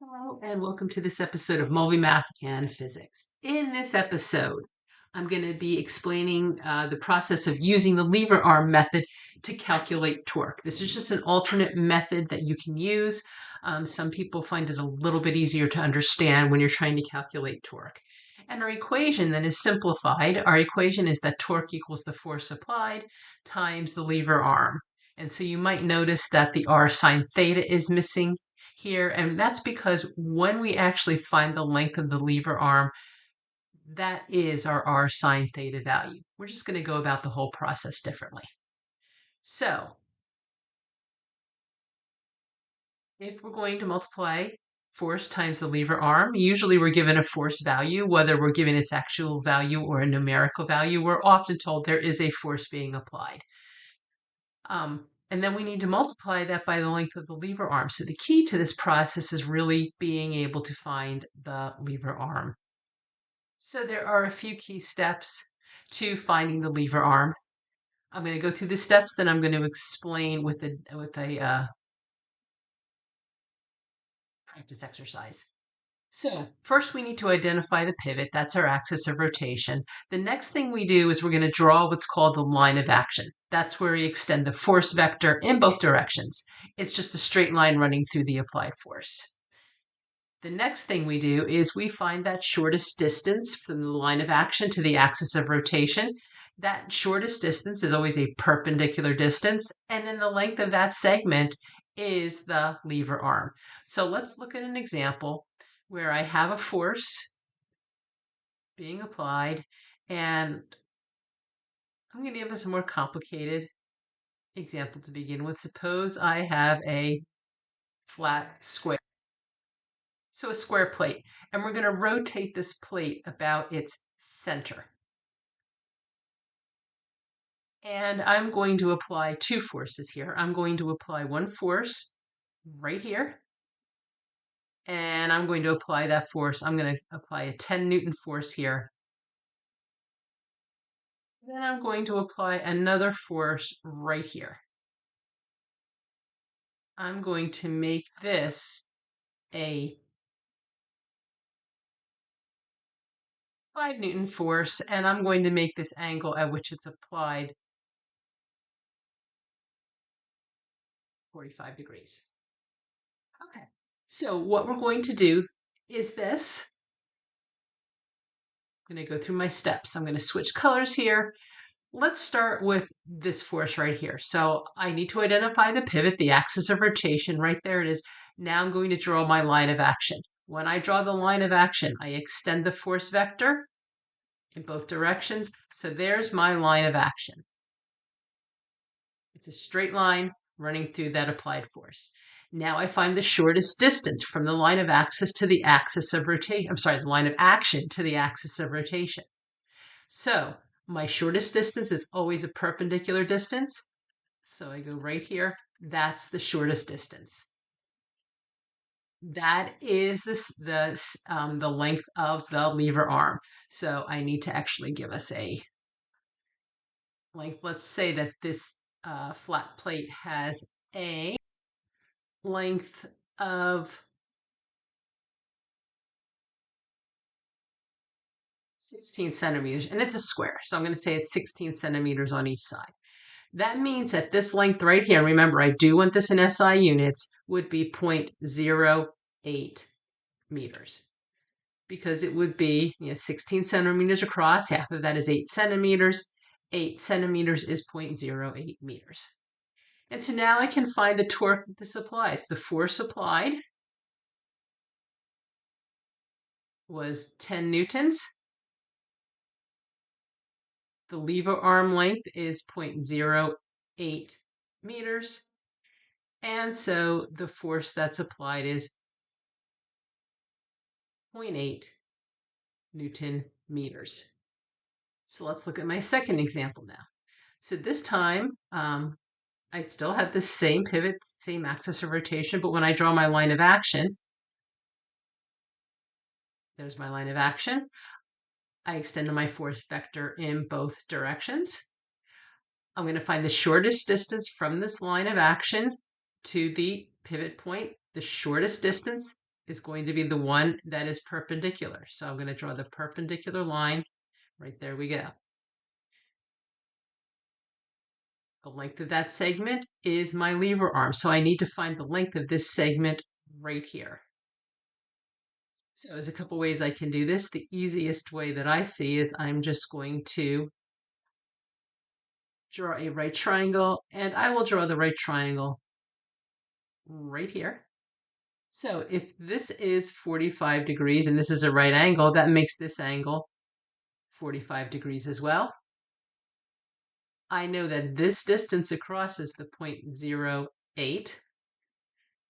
Hello, and welcome to this episode of Mulvi Math and Physics. In this episode, I'm going to be explaining the process of using the lever arm method to calculate torque. This is just an alternate method that you can use. Some people find it a little bit easier to understand when you're trying to calculate torque. And our equation then is simplified. Our equation is that torque equals the force applied times the lever arm. And so you might notice that the r sine theta is missing here, and that's because when we actually find the length of the lever arm, that is our r sine theta value. We're just going to go about the whole process differently. So if we're going to multiply force times the lever arm, usually we're given a force value, whether we're given its actual value or a numerical value. We're often told there is a force being applied. And then we need to multiply that by the length of the lever arm. So the key to this process is really being able to find the lever arm. So there are a few key steps to finding the lever arm. I'm going to go through the steps, then I'm going to explain with a practice exercise. So first we need to identify the pivot. That's our axis of rotation. The next thing we do is we're going to draw what's called the line of action. That's where we extend the force vector in both directions. It's just a straight line running through the applied force. The next thing we do is we find that shortest distance from the line of action to the axis of rotation. That shortest distance is always a perpendicular distance, and then the length of that segment is the lever arm. So let's look at an example where I have a force being applied, and I'm going to give us a more complicated example to begin with. Suppose I have a flat square. So a square plate, and we're going to rotate this plate about its center. And I'm going to apply two forces here. I'm going to apply one force right here, and I'm going to apply that force. I'm going to apply a 10 Newton force here. Then I'm going to apply another force right here. I'm going to make this a 5 Newton force, and I'm going to make this angle at which it's applied 45 degrees. Okay, so what we're going to do is this. I'm going to go through my steps. I'm going to switch colors here. Let's start with this force right here. So I need to identify the pivot, the axis of rotation. Right there it is. Now I'm going to draw my line of action. When I draw the line of action, I extend the force vector in both directions. So there's my line of action. It's a straight line running through that applied force. Now I find the shortest distance from the line of axis to the axis of rotation. I'm sorry, the line of action to the axis of rotation. So my shortest distance is always a perpendicular distance. So I go right here. That's the shortest distance. That is the length of the lever arm. So I need to actually give us a length. Let's say that this flat plate has a length of 16 centimeters, and it's a square. So I'm going to say it's 16 centimeters on each side. That means that this length right here, remember I do want this in SI units, would be 0.08 meters. Because it would be 16 centimeters across, half of that is 8 centimeters. 8 centimeters is 0.08 meters. And so now I can find the torque that this applies. The force applied was 10 newtons. The lever arm length is 0.08 meters. And so the force that's applied is 0.8 Newton meters. So let's look at my second example now. So this time, I still have the same pivot, same axis of rotation, but when I draw my line of action, there's my line of action. I extend my force vector in both directions. I'm going to find the shortest distance from this line of action to the pivot point. The shortest distance is going to be the one that is perpendicular. So I'm going to draw the perpendicular line. Right there we go. The length of that segment is my lever arm. So I need to find the length of this segment right here. So there's a couple ways I can do this. The easiest way that I see is I'm just going to draw a right triangle, and I will draw the right triangle right here. So if this is 45 degrees and this is a right angle, that makes this angle 45 degrees as well. I know that this distance across is the 0.08.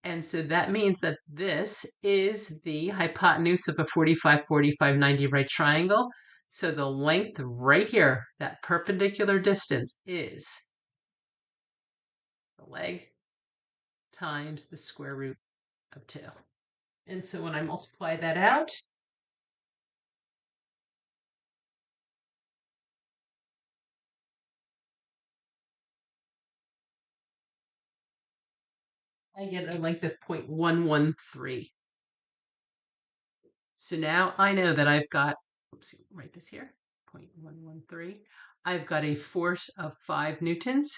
And so that means that this is the hypotenuse of a 45, 45, 90 right triangle. So the length right here, that perpendicular distance, is the leg times the square root of 2. And so when I multiply that out, I get a length of 0.113. So now I know that I've got, oops, write this here, 0.113. I've got a force of 5 newtons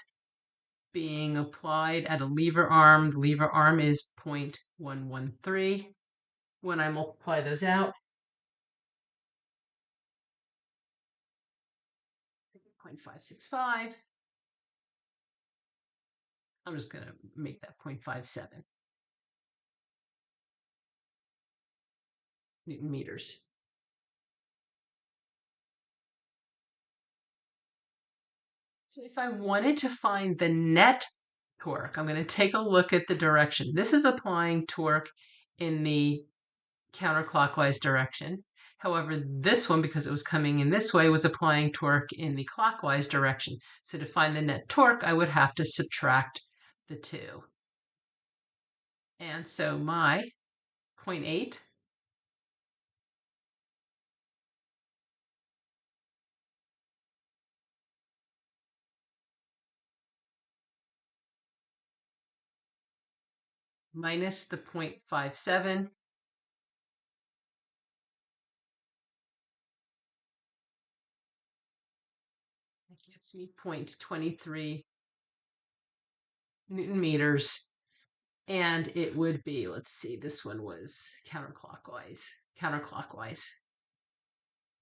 being applied at a lever arm. The lever arm is 0.113. When I multiply those out, 0.565. I'm just going to make that 0.57 Newton meters. So if I wanted to find the net torque, I'm going to take a look at the direction. This is applying torque in the counterclockwise direction. However, this one, because it was coming in this way, was applying torque in the clockwise direction. So to find the net torque, I would have to subtract the two. And so my 0.8 minus the 0.57 that gets me 0.23 Newton meters. And it would be, let's see, this one was counterclockwise.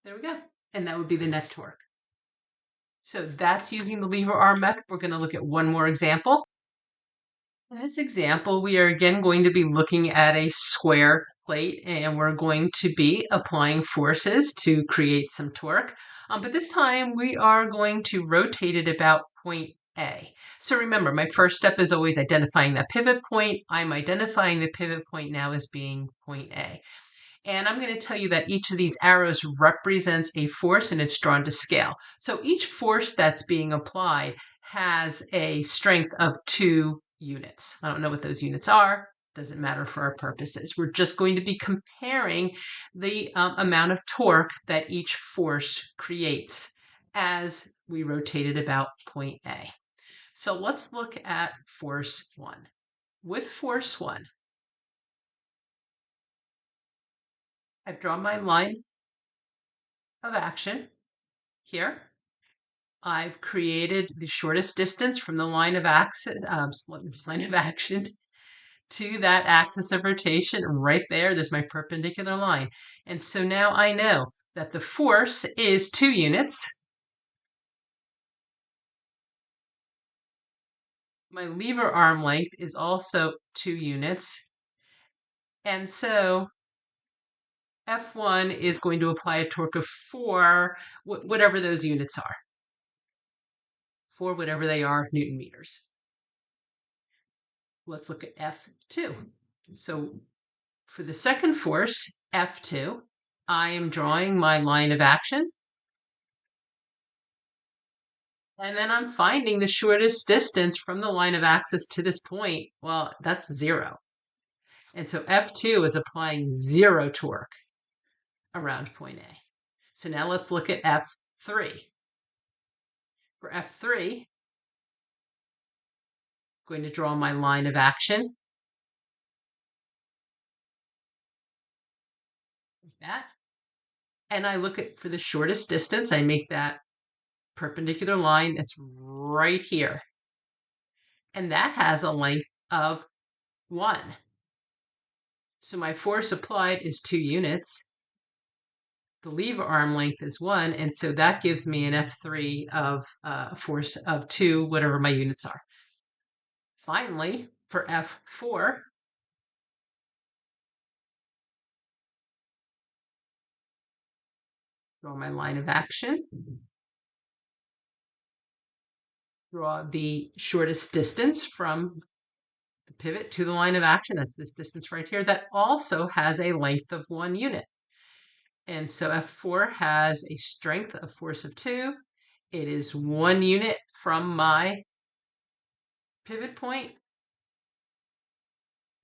There we go. And that would be the net torque. So that's using the lever arm method. We're going to look at one more example. In this example, we are again going to be looking at a square plate, and we're going to be applying forces to create some torque. But this time we are going to rotate it about point A. So remember, my first step is always identifying that pivot point. I'm identifying the pivot point now as being point A. And I'm going to tell you that each of these arrows represents a force and it's drawn to scale. So each force that's being applied has a strength of 2 units. I don't know what those units are. Doesn't matter for our purposes. We're just going to be comparing the amount of torque that each force creates as we rotate it about point A. So let's look at force 1. With force 1, I've drawn my line of action here. I've created the shortest distance from the line of action to that axis of rotation. Right there, there's my perpendicular line. And so now I know that the force is 2 units. My lever arm length is also 2 units. And so F1 is going to apply a torque of 4, whatever those units are. 4, whatever they are, Newton meters. Let's look at F2. So for the second force, F2, I am drawing my line of action. And then I'm finding the shortest distance from the line of axis to this point. Well, that's 0. And so F2 is applying 0 torque around point A. So now let's look at F3. For F3, I'm going to draw my line of action. that. And I look at for the shortest distance, I make that perpendicular line that's right here. And that has a length of 1. So my force applied is 2 units. The lever arm length is 1, and so that gives me an F3 of a force of 2, whatever my units are. Finally, for F4, draw my line of action. Draw the shortest distance from the pivot to the line of action. That's this distance right here. That also has a length of 1 unit. And so F4 has a strength of force of 2. It is 1 unit from my pivot point.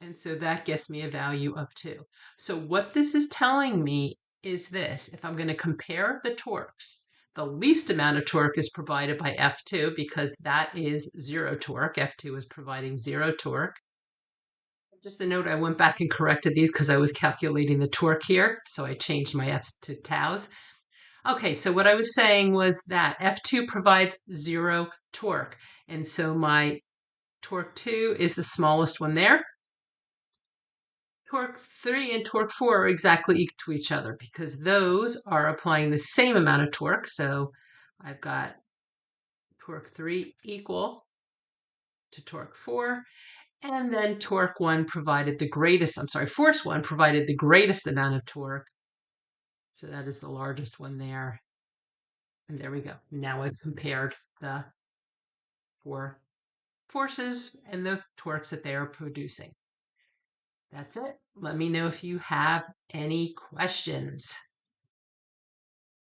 And so that gets me a value of 2. So what this is telling me is this. If I'm going to compare the torques, the least amount of torque is provided by F2 because that is 0 torque. F2 is providing 0 torque. Just a note, I went back and corrected these because I was calculating the torque here. So I changed my F's to taus. Okay, so what I was saying was that F2 provides 0 torque. And so my torque 2 is the smallest one there. Torque 3 and torque 4 are exactly equal to each other because those are applying the same amount of torque. So I've got torque 3 equal to torque 4. And then torque 1 provided the greatest, force 1 provided the greatest amount of torque. So that is the largest one there. And there we go. Now I've compared the 4 forces and the torques that they are producing. That's it. Let me know if you have any questions.